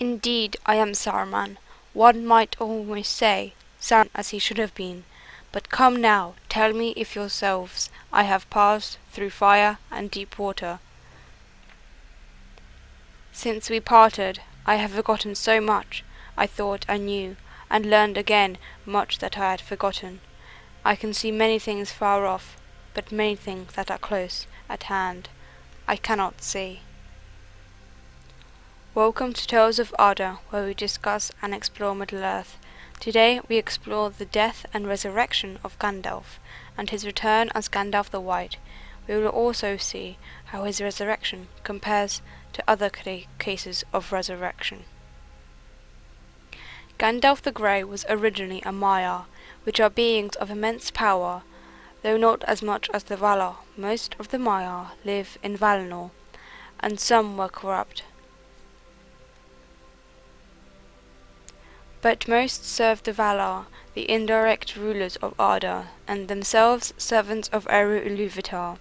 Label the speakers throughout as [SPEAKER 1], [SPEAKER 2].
[SPEAKER 1] Indeed, I am Saruman. One might almost say, Saruman as he should have been. But come now, tell me if yourselves I have passed through fire and deep water. Since we parted, I have forgotten so much I thought I knew, and learned again much that I had forgotten. I can see many things far off, but many things that are close at hand I cannot see. Welcome to Tales of Arda, where we discuss and explore Middle-earth. Today we explore the death and resurrection of Gandalf, and his return as Gandalf the White. We will also see how his resurrection compares to other cases of resurrection. Gandalf the Grey was originally a Maiar, which are beings of immense power, though not as much as the Valar. Most of the Maiar live in Valinor, and some were corrupt. But most served the Valar, the indirect rulers of Arda, and themselves servants of Eru-Ilúvatar.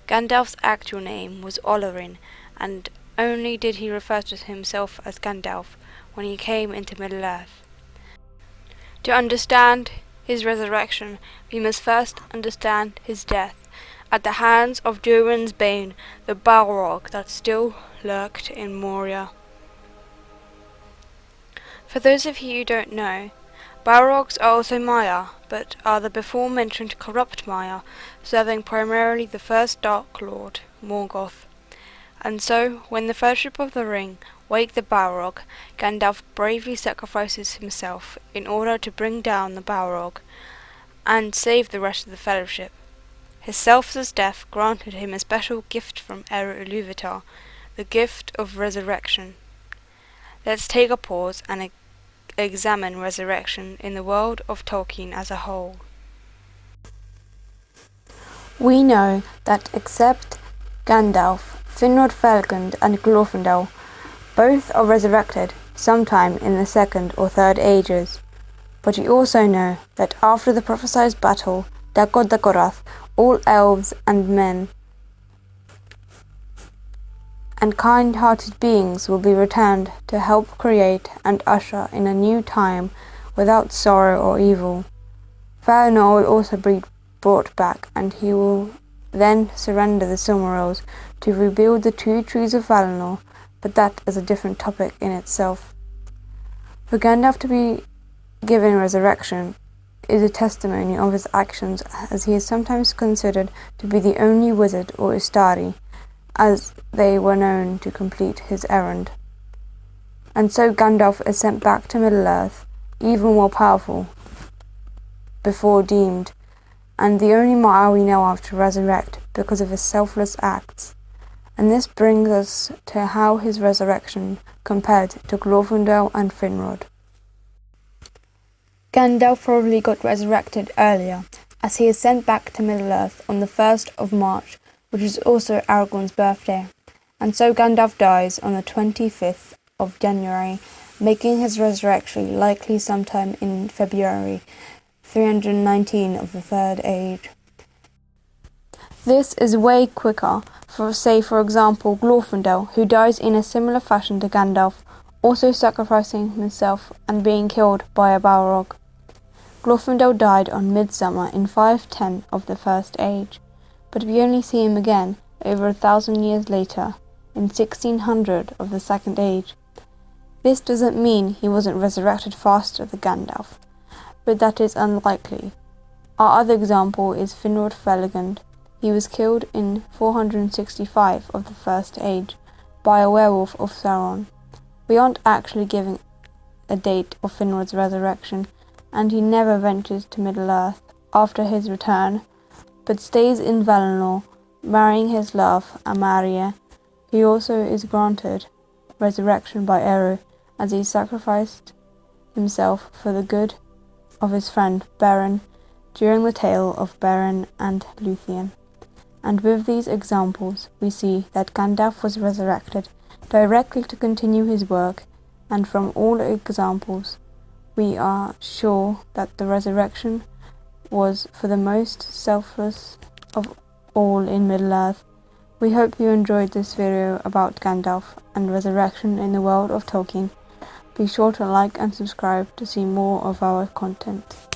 [SPEAKER 1] Gandalf's actual name was Olorin, and only did he refer to himself as Gandalf when he came into Middle-earth. To understand his resurrection, we must first understand his death at the hands of Durin's Bane, the Balrog that still lurked in Moria. For those of you who don't know, Balrogs are also Maiar, but are the before-mentioned corrupt Maiar, serving primarily the first Dark Lord, Morgoth. And so, when the Fellowship of the Ring wake the Balrog, Gandalf bravely sacrifices himself in order to bring down the Balrog and save the rest of the Fellowship. His selfless death granted him a special gift from Eru-Ilúvatar, the gift of resurrection. Let's take a pause and examine resurrection in the world of Tolkien as a whole. We know that except Gandalf, Finrod Felgund and Glorfindel, both are resurrected sometime in the second or third ages. But we also know that after the prophesied battle, Dagod-Dagorath, all elves and men and kind-hearted beings will be returned to help create and usher in a new time without sorrow or evil. Valinor will also be brought back, and he will then surrender the Silmarils to rebuild the two trees of Valinor, but that is a different topic in itself. For Gandalf to be given resurrection is a testimony of his actions, as he is sometimes considered to be the only wizard or Istari, as they were known to complete his errand. And so Gandalf is sent back to Middle-earth, even more powerful, before deemed, and the only Maiar we know of to resurrect because of his selfless acts. And this brings us to how his resurrection compared to Glorfindel and Finrod. Gandalf probably got resurrected earlier, as he is sent back to Middle-earth on the 1st of March, which is also Aragorn's birthday, and so Gandalf dies on the 25th of January, making his resurrection likely sometime in February 319 of the Third Age. This is way quicker for, say, for example, Glorfindel, who dies in a similar fashion to Gandalf, also sacrificing himself and being killed by a Balrog. Glorfindel died on Midsummer in 510 of the First Age, but we only see him again over 1,000 years later, in 1600 of the Second Age. This doesn't mean he wasn't resurrected faster than Gandalf, but that is unlikely. Our other example is Finrod Felgund. He was killed in 465 of the First Age by a werewolf of Sauron. We aren't actually given a date of Finrod's resurrection, and he never ventures to Middle-earth after his return, but stays in Valinor, marrying his love, Amaria, who also is granted resurrection by Eru, as he sacrificed himself for the good of his friend Beren during the tale of Beren and Luthien. And with these examples, we see that Gandalf was resurrected directly to continue his work, and from all examples, we are sure that the resurrection was for the most selfless of all in Middle-earth, We hope you enjoyed this video about Gandalf and resurrection in the world of Tolkien. Be sure to like and subscribe to see more of our content.